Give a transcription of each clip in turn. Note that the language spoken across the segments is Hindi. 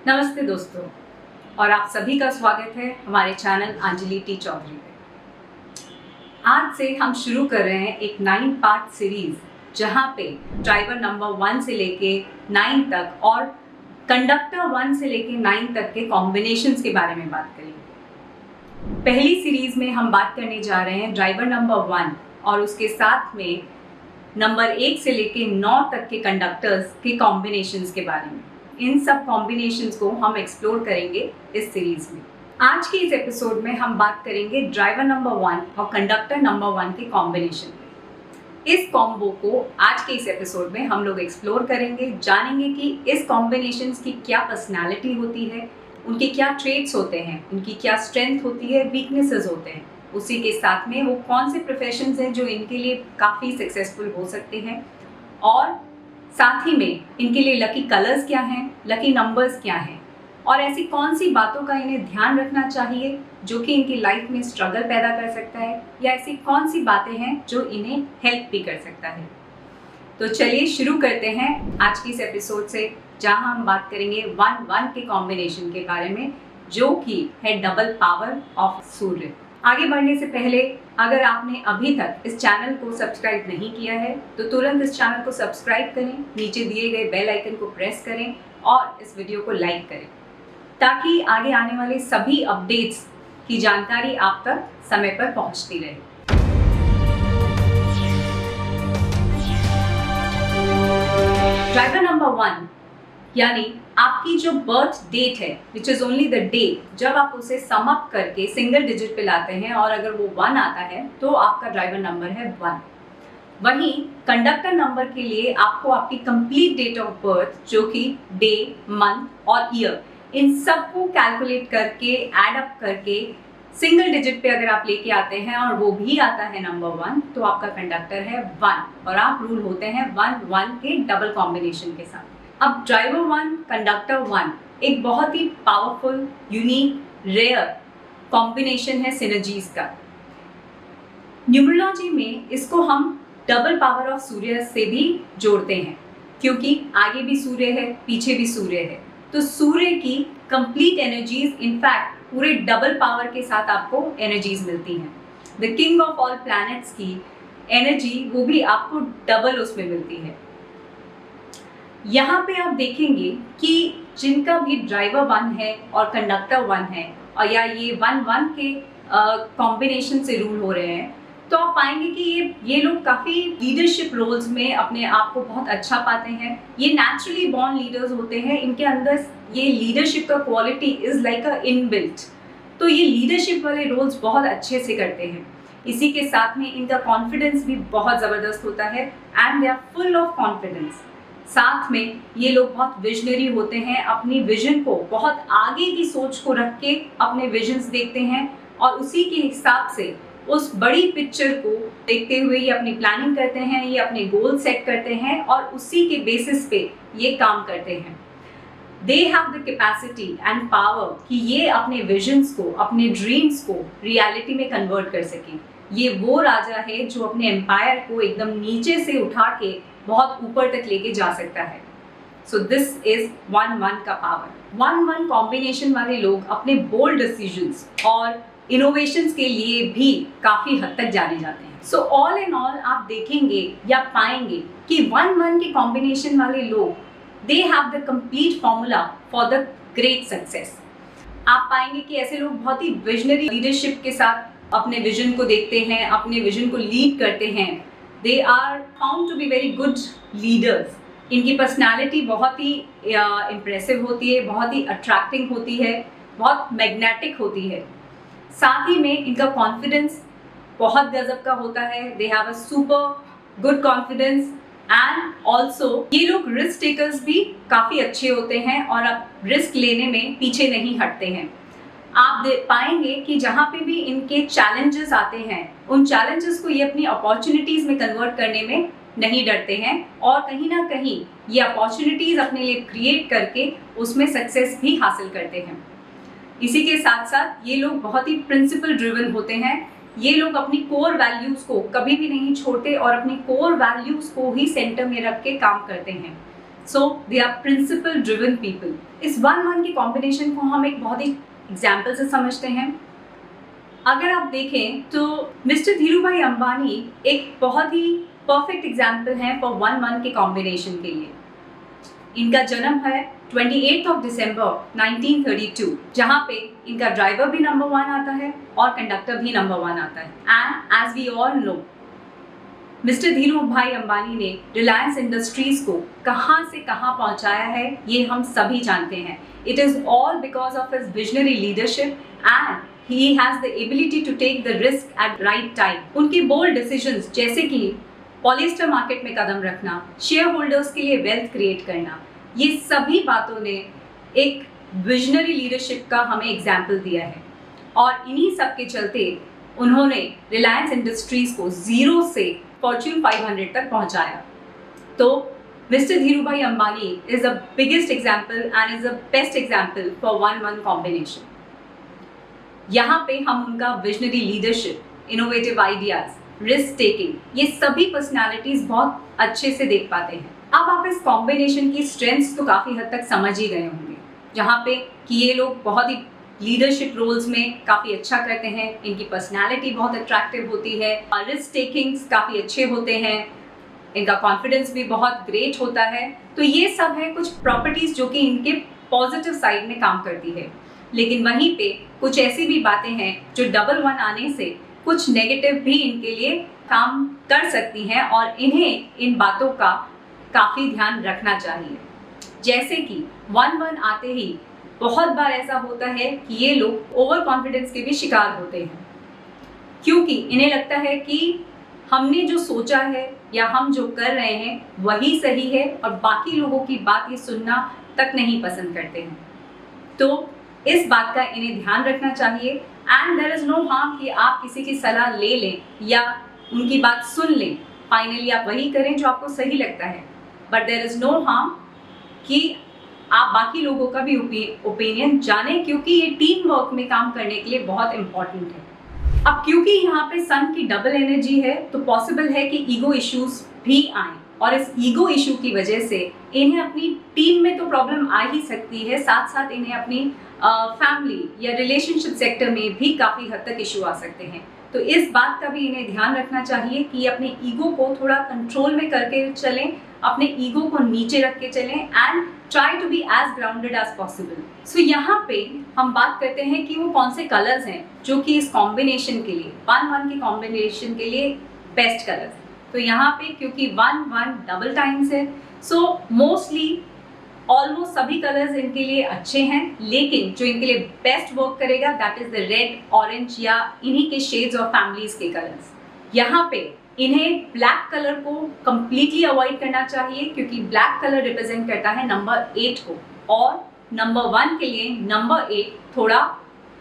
नमस्ते दोस्तों, और आप सभी का स्वागत है हमारे चैनल अंजलि टी चौधरी पे। आज से हम शुरू कर रहे हैं एक 9 पार्ट सीरीज, जहां पे ड्राइवर नंबर 1 से लेके 9 तक और कंडक्टर 1 से लेके 9 तक के कॉम्बिनेशंस के बारे में बात करेंगे। पहली सीरीज में हम बात करने जा रहे हैं ड्राइवर नंबर 1 और उसके साथ में नंबर 1 से लेके 9 तक के कंडक्टर्स के कॉम्बिनेशंस के बारे में। इन सब कॉम्बिनेशंस को हम एक्सप्लोर करेंगे इस सीरीज में। आज के इस एपिसोड में हम बात करेंगे ड्राइवर नंबर 1 और कंडक्टर नंबर 1 के कॉम्बिनेशन में। इस कॉम्बो को आज के इस एपिसोड में हम लोग एक्सप्लोर करेंगे, जानेंगे कि इस कॉम्बिनेशंस की क्या पर्सनैलिटी होती है, उनके क्या ट्रेट्स होते हैं, उनकी क्या स्ट्रेंथ होती है, वीकनेसेस होते हैं। उसी के साथ में वो कौन से प्रोफेशंस हैं जो इनके लिए काफ़ी सक्सेसफुल हो सकते हैं, और साथ ही में इनके लिए लकी कलर्स क्या हैं, लकी नंबर्स क्या हैं, और ऐसी कौन सी बातों का इन्हें ध्यान रखना चाहिए जो कि इनकी लाइफ में स्ट्रगल पैदा कर सकता है, या ऐसी कौन सी बातें हैं जो इन्हें हेल्प भी कर सकता है। तो चलिए शुरू करते हैं आज की इस एपिसोड से, जहां हम बात करेंगे 1-1 के कॉम्बिनेशन के बारे में, जो कि है डबल पावर ऑफ सूर्य। आगे बढ़ने से पहले अगर आपने अभी तक इस चैनल को सब्सक्राइब नहीं किया है तो तुरंत इस चैनल को सब्सक्राइब करें, नीचे दिए गए बेल आइकन को प्रेस करें और इस वीडियो को लाइक करें, ताकि आगे आने वाले सभी अपडेट्स की जानकारी आप तक समय पर पहुंचती रहे। ड्राइवर नंबर 1 यानी आपकी जो बर्थ डेट है, which is only the day, जब आप उसे सम अप करके सिंगल डिजिट पे लाते हैं और अगर वो 1 आता है तो आपका ड्राइवर नंबर है 1। वहीं कंडक्टर नंबर के लिए आपको आपकी कंप्लीट डेट ऑफ बर्थ, जो कि डे, मंथ और ईयर, इन सबको कैलकुलेट करके एड अप करके सिंगल डिजिट पे अगर आप लेके आते हैं और वो भी आता है नंबर 1, तो आपका कंडक्टर है 1 और आप रूल होते हैं 1-1 के डबल कॉम्बिनेशन के साथ। अब ड्राइवर 1, कंडक्टर 1 एक बहुत ही पावरफुल, यूनिक, रेयर कॉम्बिनेशन है सिनर्जीज का। न्यूमरोलॉजी में इसको हम डबल पावर ऑफ सूर्य से भी जोड़ते हैं, क्योंकि आगे भी सूर्य है, पीछे भी सूर्य है, तो सूर्य की कंप्लीट एनर्जीज, इनफैक्ट पूरे डबल पावर के साथ आपको एनर्जीज मिलती हैं। The king of all planets की एनर्जी वो भी आपको डबल उसमें मिलती है। यहाँ पे आप देखेंगे कि जिनका भी ड्राइवर 1 है और कंडक्टर 1 है, और या ये 1-1 के कॉम्बिनेशन से रूल हो रहे हैं, तो आप पाएंगे कि ये लोग काफ़ी लीडरशिप रोल्स में अपने आप को बहुत अच्छा पाते हैं। ये नेचुरली बॉर्न लीडर्स होते हैं, इनके अंदर ये लीडरशिप का quality is like a inbuilt, तो ये लीडरशिप वाले रोल्स बहुत अच्छे से करते हैं। इसी के साथ में इनका कॉन्फिडेंस भी बहुत ज़बरदस्त होता है, and they are full of confidence. साथ में ये लोग बहुत विजनरी होते हैं, अपनी विजन को, बहुत आगे की सोच को रख के अपने विजन्स देखते हैं, और उसी के हिसाब से उस बड़ी पिक्चर को देखते हुए ये अपनी प्लानिंग करते हैं, ये अपने गोल सेट करते हैं और उसी के बेसिस पे ये काम करते हैं। They have the capacity and power कि ये अपने विजन्स को, अपने ड्रीम्स को रियलिटी में कन्वर्ट कर सकें। ये वो राजा है जो अपने एम्पायर को एकदम नीचे से उठा के बहुत ऊपर तक लेके जा सकता है। सो दिस इज 1-1 का पावर। 1-1 कॉम्बिनेशन वाले लोग अपने बोल्ड डिसीजंस और इनोवेशंस के लिए भी काफ़ी हद तक जाने जाते हैं। सो ऑल इन ऑल आप देखेंगे या पाएंगे कि 1-1 के कॉम्बिनेशन वाले लोग, they have the complete formula for the great success. आप पाएंगे कि ऐसे लोग बहुत ही विजनरी लीडरशिप के साथ अपने विजन को देखते हैं, अपने विजन को लीड करते हैं। They are found to be very good leaders. इनकी पर्सनैलिटी बहुत ही इम्प्रेसिव होती है, बहुत ही अट्रैक्टिंग होती है, बहुत मैग्नेटिक होती है। साथ ही में इनका कॉन्फिडेंस बहुत गजब का होता है। They have a super good confidence, and also ये लोग रिस्क टेकर्स भी काफ़ी अच्छे होते हैं और अब रिस्क लेने में पीछे नहीं हटते हैं। आप पाएंगे कि जहाँ पे भी इनके चैलेंजेस आते हैं, उन चैलेंजेस को ये अपनी अपॉर्चुनिटीज़ में कन्वर्ट करने में नहीं डरते हैं, और कहीं ना कहीं ये अपॉर्चुनिटीज़ अपने लिए क्रिएट करके उसमें सक्सेस भी हासिल करते हैं। इसी के साथ साथ ये लोग बहुत ही प्रिंसिपल ड्रिवन होते हैं। ये लोग अपनी कोर वैल्यूज़ को कभी भी नहीं छोड़ते और अपनी कोर वैल्यूज़ को ही सेंटर में रख के काम करते हैं। So they are principle driven people. इस 1-1 के कॉम्बिनेशन को हम एक बहुत ही एग्जाम्पल से समझते हैं। अगर आप देखें तो मिस्टर धीरूभाई अंबानी एक बहुत ही परफेक्ट एग्जाम्पल है फॉर 1-1 के कॉम्बिनेशन के लिए। इनका जन्म है 28 दिसंबर 1932, जहाँ पे इनका ड्राइवर भी नंबर 1 आता है और कंडक्टर भी नंबर 1 आता है। And as we all know, mister Dhirubhai Ambani ने रिलायंस इंडस्ट्रीज को कहाँ से कहाँ पहुँचाया है, ये हम सभी जानते हैं। It is all because of his visionary leadership and he has the ability to take the risk at right time। उनके बोल्ड डिसीजंस जैसे कि पॉलिएस्टर मार्केट में कदम रखना, शेयर होल्डर्स के लिए वेल्थ क्रिएट करना, ये सभी बातों ने एक विजनरी लीडरशिप का हमें एग्जाम्पल दिया है। और इन्हीं सब के चलते उन्होंने रिलायंस इंडस्ट्रीज को जीरो से फॉर्च्यून 500 तक पहुंचाया। तो mister Dhirubhai Ambani is the biggest example and is the best example for 1-1 combination. यहाँ पे हम उनका visionary leadership, innovative ideas, risk taking, ये सभी पर्सनालिटीज बहुत अच्छे से देख पाते हैं। अब आप इस कॉम्बिनेशन की स्ट्रेंथ्स तो काफ़ी हद तक समझ ही गए होंगे, जहाँ पे कि ये लोग बहुत ही लीडरशिप रोल्स में काफ़ी अच्छा करते हैं, इनकी पर्सनालिटी बहुत अट्रैक्टिव होती है, रिस्क टेकिंग्स काफ़ी अच्छे होते हैं, इनका कॉन्फिडेंस भी बहुत ग्रेट होता है। तो ये सब है कुछ प्रॉपर्टीज जो कि इनके पॉजिटिव साइड में काम करती है। लेकिन वहीं पे कुछ ऐसी भी बातें हैं जो 1-1 आने से कुछ नेगेटिव भी इनके लिए काम कर सकती हैं और इन्हें इन बातों का काफ़ी ध्यान रखना चाहिए। जैसे कि 1-1 आते ही बहुत बार ऐसा होता है कि ये लोग ओवर कॉन्फिडेंस के भी शिकार होते हैं, क्योंकि इन्हें लगता है कि हमने जो सोचा है या हम जो कर रहे हैं वही सही है और बाकी लोगों की बात ये सुनना तक नहीं पसंद करते हैं। तो इस बात का इन्हें ध्यान रखना चाहिए। And there is no harm कि आप किसी की सलाह ले लें या उनकी बात सुन लें, फाइनली आप वही करें जो आपको सही लगता है। But there is no harm कि आप बाकी लोगों का भी ओपिनियन जानें, क्योंकि ये टीम वर्क में काम करने के लिए बहुत इंपॉर्टेंट है। अब क्योंकि यहाँ पे सन की डबल एनर्जी है तो पॉसिबल है कि ईगो इश्यूज भी आएँ, और इस ईगो इशू की वजह से इन्हें अपनी टीम में तो प्रॉब्लम आ ही सकती है, साथ साथ इन्हें अपनी फैमिली या रिलेशनशिप सेक्टर में भी काफ़ी हद तक इशू आ सकते हैं। तो इस बात का भी इन्हें ध्यान रखना चाहिए कि अपने ईगो को थोड़ा कंट्रोल में करके चलें, अपने ईगो को नीचे रख के चलें and try to be as grounded as possible. So यहाँ पे हम बात करते हैं कि वो कौन से कलर्स हैं जो कि इस कॉम्बिनेशन के लिए 1-1 के कॉम्बिनेशन के लिए बेस्ट कलर्स। तो यहाँ पे क्योंकि 1-1 डबल टाइम्स है, सो मोस्टली ऑलमोस्ट सभी कलर्स इनके लिए अच्छे हैं, लेकिन जो इनके लिए बेस्ट वर्क करेगा that is the red, orange या इन्हीं के शेड्स और फैमिलीज के कलर्स। यहाँ पे इन्हें ब्लैक कलर को कंप्लीटली अवॉइड करना चाहिए, क्योंकि ब्लैक कलर रिप्रेजेंट करता है नंबर 8 को, और नंबर 1 के लिए नंबर 8 थोड़ा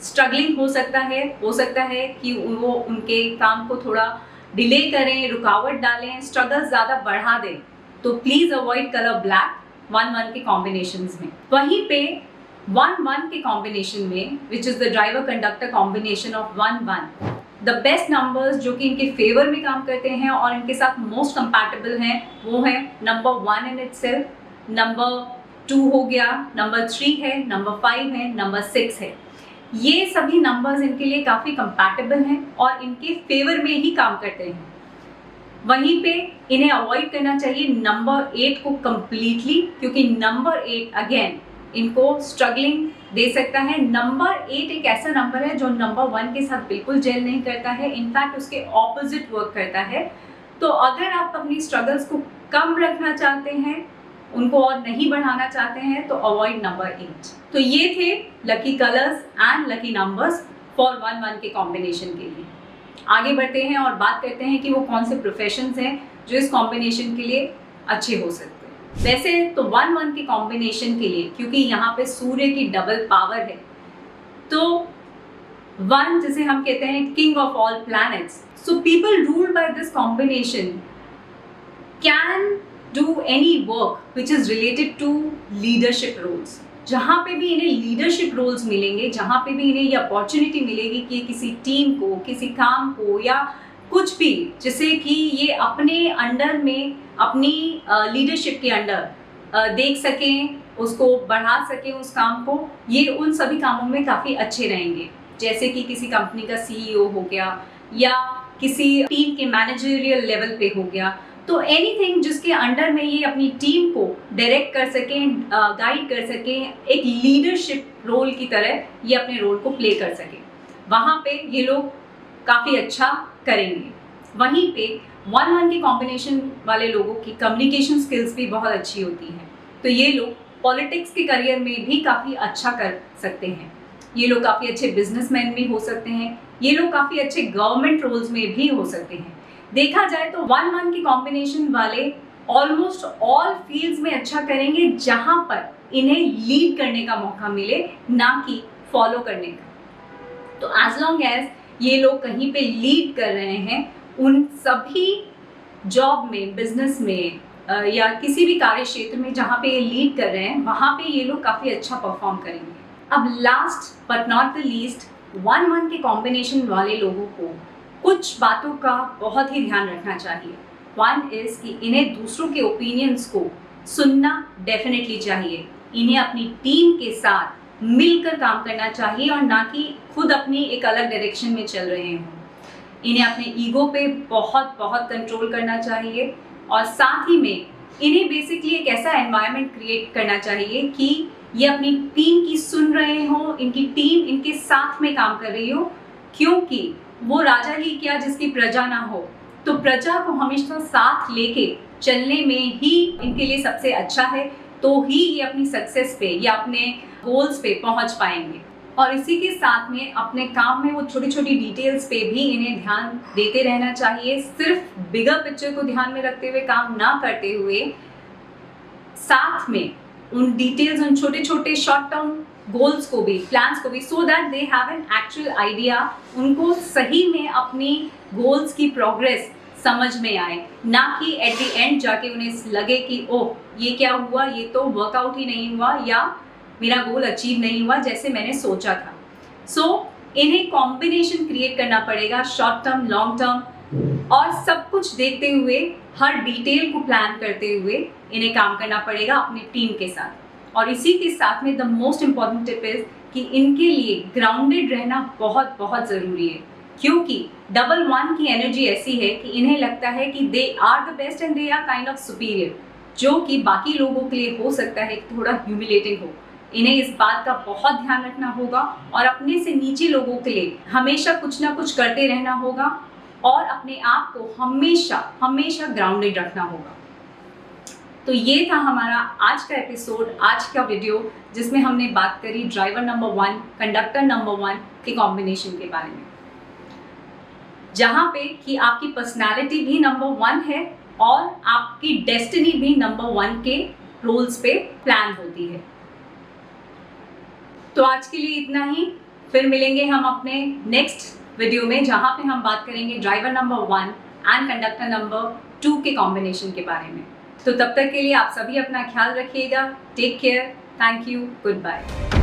स्ट्रगलिंग हो सकता है कि वो उनके काम को थोड़ा डिले करें, रुकावट डालें, स्ट्रगल ज़्यादा बढ़ा दें। तो प्लीज़ अवॉइड कलर ब्लैक 1-1 के कॉम्बिनेशंस में। वहीं पे 1-1 के कॉम्बिनेशन में which is the driver conductor combination of 1-1, the best numbers जो कि इनके फेवर में काम करते हैं और इनके साथ मोस्ट कंपैटिबल हैं वो है नंबर 1 इन इटसेल्फ, नंबर 2 हो गया, नंबर 3 है, नंबर 5 है, नंबर 6 है। ये सभी नंबर्स इनके लिए काफ़ी कंपैटिबल हैं और इनके फेवर में ही काम करते हैं। वहीं पे इन्हें अवॉइड करना चाहिए नंबर 8 को कम्प्लीटली, क्योंकि नंबर 8 अगेन इनको स्ट्रगलिंग दे सकता है। नंबर 8 एक ऐसा नंबर है जो नंबर 1 के साथ बिल्कुल जेल नहीं करता है, इनफैक्ट उसके ऑपोजिट वर्क करता है। तो अगर आप अपनी स्ट्रगल्स को कम रखना चाहते हैं, उनको और नहीं बढ़ाना चाहते हैं, तो अवॉइड नंबर 8। तो ये थे lucky colours and lucky numbers for 1-1 के कॉम्बिनेशन के लिए। आगे बढ़ते हैं और बात करते हैं कि वो कौन से प्रोफेशंस हैं जो इस कॉम्बिनेशन के लिए अच्छे हो सकते हैं। वैसे तो 1-1 के कॉम्बिनेशन के लिए, क्योंकि यहाँ पे सूर्य की डबल पावर है, तो 1 जिसे हम कहते हैं king of all planets, so people ruled by this combination can do any work which is related to leadership roles. जहाँ पे भी इन्हें लीडरशिप रोल्स मिलेंगे, जहाँ पे भी इन्हें ये अपॉर्चुनिटी मिलेगी कि किसी टीम को, किसी काम को या कुछ भी, जिसे कि ये अपने अंडर में, अपनी लीडरशिप के अंडर देख सकें, उसको बढ़ा सकें उस काम को, ये उन सभी कामों में काफ़ी अच्छे रहेंगे। जैसे कि किसी कंपनी का CEO हो गया या किसी टीम के मैनेजरियल लेवल पे हो गया, तो एनीथिंग जिसके अंडर में ये अपनी टीम को डायरेक्ट कर सकें, गाइड कर सकें, एक लीडरशिप रोल की तरह ये अपने रोल को प्ले कर सकें, वहाँ पे ये लोग काफ़ी अच्छा करेंगे। वहीं पे 1-1 के कॉम्बिनेशन वाले लोगों की कम्युनिकेशन स्किल्स भी बहुत अच्छी होती हैं, तो ये लोग पॉलिटिक्स के करियर में भी काफ़ी अच्छा कर सकते हैं। ये लोग काफ़ी अच्छे बिजनेसमैन भी हो सकते हैं, ये लोग काफ़ी अच्छे गवर्नमेंट रोल्स में भी हो सकते हैं। देखा जाए तो 1-1 के कॉम्बिनेशन वाले ऑलमोस्ट ऑल फील्ड्स में अच्छा करेंगे जहां पर इन्हें लीड करने का मौका मिले, ना कि फॉलो करने का। तो एज लॉन्ग एज ये लोग कहीं पे लीड कर रहे हैं, उन सभी जॉब में, बिजनेस में या किसी भी कार्य क्षेत्र में जहाँ पे ये लीड कर रहे हैं, वहाँ पे ये लोग काफ़ी अच्छा परफॉर्म करेंगे। अब last but not the least, 1-1 के कॉम्बिनेशन वाले लोगों को कुछ बातों का बहुत ही ध्यान रखना चाहिए। वन इज कि इन्हें दूसरों के ओपिनियंस को सुनना डेफिनेटली चाहिए। इन्हें अपनी टीम के साथ मिलकर काम करना चाहिए और ना कि खुद अपनी एक अलग डायरेक्शन में चल रहे हों। इन्हें अपने ईगो पे बहुत बहुत कंट्रोल करना चाहिए और साथ ही में इन्हें बेसिकली एक ऐसा एनवायरनमेंट क्रिएट करना चाहिए कि ये अपनी टीम की सुन रहे हों, इनकी टीम इनके साथ में काम कर रही हो, क्योंकि वो राजा ही क्या जिसकी प्रजा ना हो। तो प्रजा को हमेशा साथ लेके चलने में ही इनके लिए सबसे अच्छा है, तो ही ये अपनी सक्सेस पे या अपने गोल्स पे पहुंच पाएंगे। और इसी के साथ में अपने काम में वो छोटी छोटी डिटेल्स पे भी इन्हें ध्यान देते रहना चाहिए। सिर्फ बिगर पिक्चर को ध्यान में रखते हुए काम ना करते हुए साथ में उन डिटेल्स, उन छोटे छोटे शॉर्ट टर्म गोल्स को भी, प्लान्स को भी, so that they have an actual idea, उनको सही में अपनी गोल्स की प्रोग्रेस समझ में आए, ना कि एट द एंड जाके उन्हें लगे कि ओह ये क्या हुआ, ये तो वर्कआउट ही नहीं हुआ या मेरा गोल अचीव नहीं हुआ जैसे मैंने सोचा था। सो इन्हें कॉम्बिनेशन क्रिएट करना पड़ेगा, शॉर्ट टर्म, लॉन्ग टर्म, और सब कुछ देखते हुए, हर डिटेल को प्लान करते हुए इन्हें काम करना पड़ेगा अपनी टीम के साथ। और इसी के साथ में the most important tip is कि इनके लिए ग्राउंडेड रहना बहुत बहुत ज़रूरी है, क्योंकि 1-1 की एनर्जी ऐसी है कि इन्हें लगता है कि they are the best and they are kind of superior, जो कि बाकी लोगों के लिए हो सकता है कि थोड़ा ह्यूमिलेटिंग हो। इन्हें इस बात का बहुत ध्यान रखना होगा और अपने से नीचे लोगों के लिए हमेशा कुछ ना कुछ करते रहना होगा और अपने आप को हमेशा हमेशा ग्राउंडेड रखना होगा। तो ये था हमारा आज का एपिसोड, आज का वीडियो, जिसमें हमने बात करी ड्राइवर नंबर 1, कंडक्टर नंबर 1 के कॉम्बिनेशन के बारे में, जहाँ पे कि आपकी पर्सनालिटी भी नंबर 1 है और आपकी डेस्टिनी भी नंबर 1 के रोल्स पे प्लान होती है। तो आज के लिए इतना ही, फिर मिलेंगे हम अपने नेक्स्ट वीडियो में, जहाँ पे हम बात करेंगे driver number 1 and conductor number 2 के कॉम्बिनेशन के बारे में। तो तब तक के लिए आप सभी अपना ख्याल रखिएगा। Take care, thank you, good bye.